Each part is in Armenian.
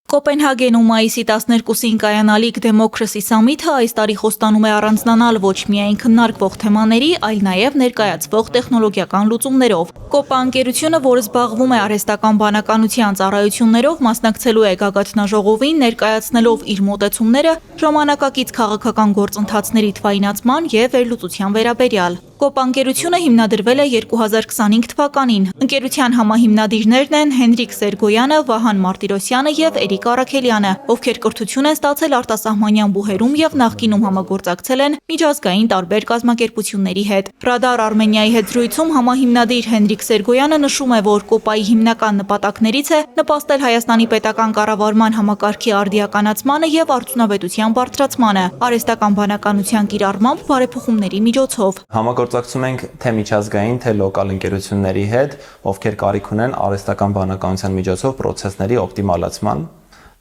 Կոպենհագենում մայիսի 12-ին կայանալիք Democracy Summit-ը այս տարի խոստանում է առանձնանալ ոչ միայն քննարկվող թեմաների, այլ նաև ներկայացվող տեխնոլոգիական լուծումներով։ Կոպա ընկերությունը, որը զբաղվում է արհեստական բանականության ծառայություններով, մասնակցելու է գագաթնաժողովին, ներկայացնելով իր մոտեցումները ժամանակակից քաղաքական գործընթացների թվայինացման և վերլուծության վերաբերյալ։ Կոպա ընկերությունը հիմնադրվել է 2025 թվականին։ Ընկերության համահիմնադիրներն են Հենրիկ Սերգոյանը, Վահան Մարտիրոսյանը և Էրիկ Առաքելյանը, ովքեր կրթություն են ստացել արտասահմանյան բուհերում և նախկինում համագործակցել են միջազգային տարբեր կազմակերպությունների հետ։ Ռադար Արմենիայի հետ զրույցում համահիմնադիր Հենրիկ Սերգոյանը նշում է, որ Կոպայի հիմնական նպատակներից է նպաստել Հայաստանի պետական կառավարման համակարգի արդիականացմանը և արդյունավետության բարձրացմանը, արհեստական բանականության կիրառմամբ բարեփոխումների միջոցով։ Համագործակցում ենք թե միջազգային, թե լոկալ ընկերությունների հետ, ովքեր կարիք ունեն արհեստական բանականության միջոցով պրոցեսների օպտիմալացման։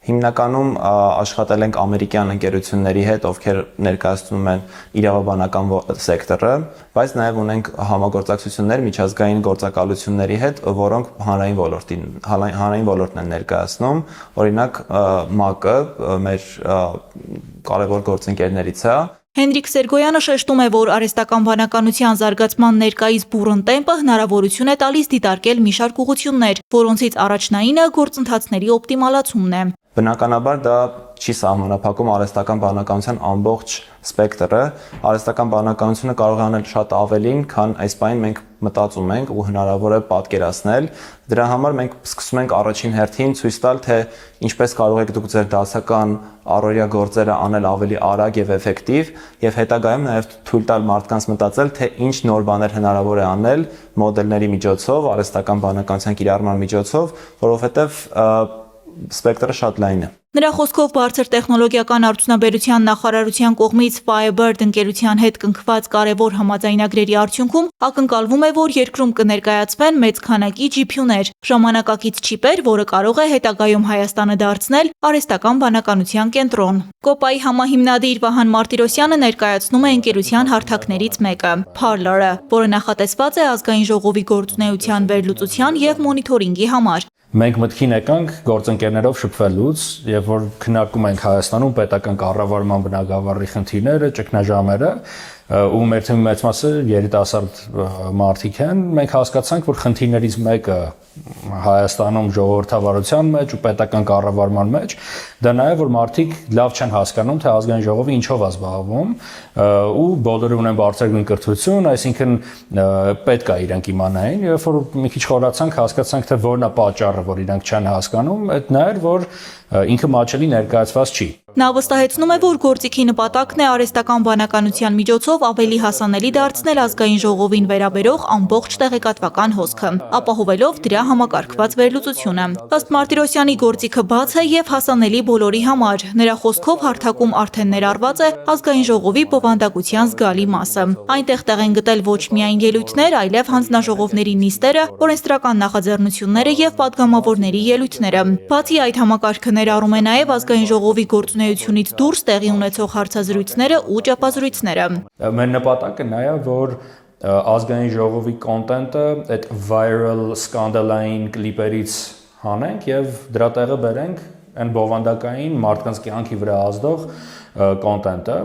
Հիմնականում աշխատել ենք ամերիկյան ընկերությունների հետ, ովքեր ներկայացնում են իրավաբանական սեկտորը, բայց նաև ունենք համագործակցություններ միջազգային գործակալությունների հետ, որոնք հանրային ոլորտն են ներկայացնում, օրինակ ՄԱԿ-ը մեր կարևոր գործընկերներից է։ Հենրիկ Սերգոյանը շեշտում է, որ արհեստական բանականության զարգացման ներկայիս բուռն տեմպը հնարավորություն է տալիս դիտարկել մի շարք ուղղություններ, որոնցից առաջնայինը գործընթացների օպտիմալացումն է։ Բնականաբար դա չի սահմանափակում արհեստական բանականության ամբողջ սպեկտրը, արհեստական բանականությունը կարող է անել շատ ավելին, քան այս պահին մենք մտածում ենք ու հնարավոր է պատկերացնել։ Դրա համար մենք սկսում ենք առաջին հերթին ցույց տալ, թե ինչպես կարող եք դուք ձեր դասական առօրյա գործերը անել ավելի արագ եւ էֆեկտիվ եւ հետագայում նաեւ թույլ տալ մարդկանց մտածել, թե ինչ նոր բաներ հնարավոր է անել մոդելների միջոցով, արհեստական բանականության կիրառման միջոցով, որովհետեւ սպեկտրը շատ լայն է։ Նրա խոսքով բարձր տեխնոլոգիական արդյունաբերության նախարարության կողմից Firebird ընկերության հետ կնքված կարևոր համաձայնագրերի արդյունքում ակնկալվում է, որ երկրում կներկայացվեն մեծ քանակի GPU-ներ, ժամանակակից չիպեր, որը կարող է հետագայում Հայաստանը դարձնել արհեստական բանականության կենտրոն։ Կոպայի համահիմնադիր Վահան Մարտիրոսյանը ներկայացնում է ընկերության հարթակներից մեկը՝ Parler-ը, որը նախատեսված է ազգային ժողովի գործունեության վերլուծության և մոնիթորինգի համար։ Մենք մտքին եկանք գործընկերներով շփվելուց, երբ որ քննարկում ենք Հայաստանում պետական կառավարման բնագավառի խնդիրները, ճգնաժամերը, ու մեր թիմի մեծ մասը երիտասարդ մարդիկ են, մենք հասկացանք, որ խնդիրներից մեկը Հայաստանում ժողովրդավարության մեջ ու պետական կառավարման մեջ դա նաև որ մարդիկ լավ չեն հասկանում, թե ազգային ժողովը ինչով է զբաղվում, ու բոլորը ունեն բարձրագույն կրթություն, այսինքն պետք է իրենք իմանային, երբ որ մի քիչ խորացանք, հասկացանք, թե որն է պատճառը, որ իրենք չեն հասկանում, այդ նա էր, որ ինքը մատչելի ներկայացված չի։ Նա վստահեցնում է, որ գործիքի նպատակն է արհեստական բանականության միջոցով ավելի հասանելի դարձնել ազգային ժողովին վերաբերող ամբողջ տեղեկատվական հոսքը, ապահովելով դրա համակարգված վերլուծությունը։ Ըստ Մարտիրոսյանի գործիքը բաց է և հասանելի բոլորի համար։ Նրա խոսքով հարթակում արդեն ներառված է ազգային ժողովի բովանդակության զգալի մասը։ Այնտեղ տեղ են գտել ոչ միայն ելույթներ, այլև հանձնաժողովների նիստերը, օրենսդրական նախաձեռնությունները և պատգամավորների ելույթները։ Բացի այդ, համակարգը ներառում է նաև ազգային ժողովի գործունեությունից դուրս տեղի ունեցող հարցազրույցները ու ճապազրույցները։ Մեր նպատակը նա է, որ ազգային ժողովի կոնտենտը այդ viral սկանդալային կլիպերից հանենք եւ դրա տեղը բերենք այն բովանդակային մարդկանց կյանքի վրա ազդող կոնտենտը,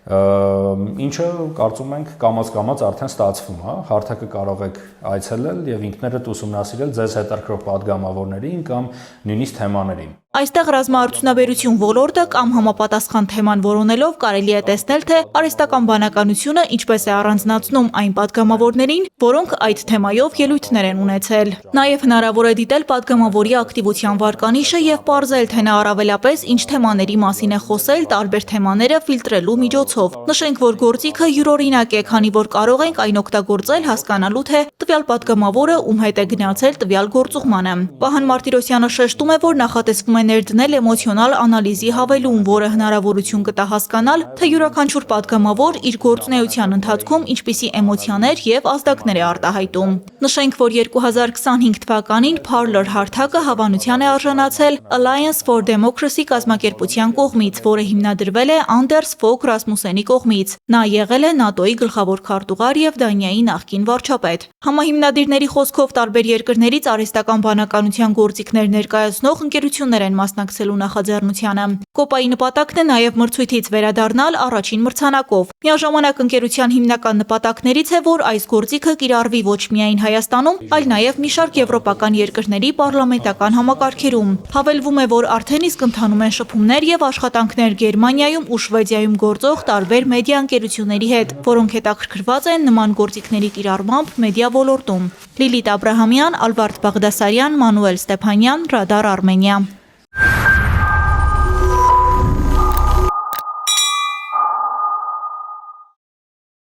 ինչը կարծում ենք կամաց արդեն ստացվում է, հարթակը կարող եք այցելել եւ ինքներդ ուսումնասիրել ձեզ հետաքրքրող պատգամավորներին կամ նույնիսկ թեմաներին։ Այստեղ ռազմաարդյունաբերություն ոլորտը կամ համապատասխան թեման որոնելով կարելի է տեսնել, թե արհեստական բանականությունը ինչպես է առանձնացնում այն պատգամավորներին, որոնք այդ թեմայով ելույթներ են ունեցել։ Նաև հնարավոր է դիտել պատգամավորի ակտիվության վարկանիշը և պարզել, թե նա առավելապես ինչ թեմաների մասին է խոսել տարբեր թեմաները ֆիլտրելու միջոցով։ Նշենք, որ գործիքը յուրօրինակ է, քանի որ կարող ենք այն օգտագործել հասկանալու, թե տվյալ պատգամավորը ում հետ է գնացել տվյալ գործուղմանը։ Վահան Մարտիրոսյանը շեշտում է, որ նախատեսվում է ներդնել էմոցիոնալ անալիզի հավելում, որը հնարավորություն կտա հասկանալ, թե յուրաքանչյուր պատգամավոր իր գործունեության ընթացքում ինչպիսի էմոցիաներ և ազդակներ է արտահայտում։ Նշենք, որ 2025 թվականին Parler հարթակը հավանության է արժանացել Alliance for Democracy կազմակերպության կողմից, որը հիմնադրվել է Անդերս Ֆոգ Ռասմուսենի կողմից։ Նա եղել է ՆԱՏՕ-ի գլխավոր քարտուղար և Դանիայի նախկին վարչապետ։ Համահիմնադիրների խոսքով տարբեր երկրներից արհեստական բանականության գործիքներ ներկայացնող ընկերություններ են մասնակցելու նախաձեռնությանը։ Կոպայի նպատակն է նաև մրցույթից վերադառնալ առաջին մրցանակով։ Միաժամանակ ընկերության հիմնական նպատակներից է, որ այս գործիքը կիրառվի ոչ միայն Հայաստանում, այլ նաև մի շարք եվրոպական երկրների պարլամենտական համակարգերում։ Հավելվում է, որ արդեն իսկ ընթանում են շփումներ եւ աշխատանքներ Գերմանիայում ու Շվեդիայում գործող տարբեր մեդիա ընկերությունների հետ, որոնք հետաքրքրված են նման գործիքների կիրառմամբ մեդիա ոլորտում։ Լիլիթ Աբրահամյան, Ալվարդ Բաղդասարյան, Մանուել Ստեփանյան, Ռադար Արմենիա։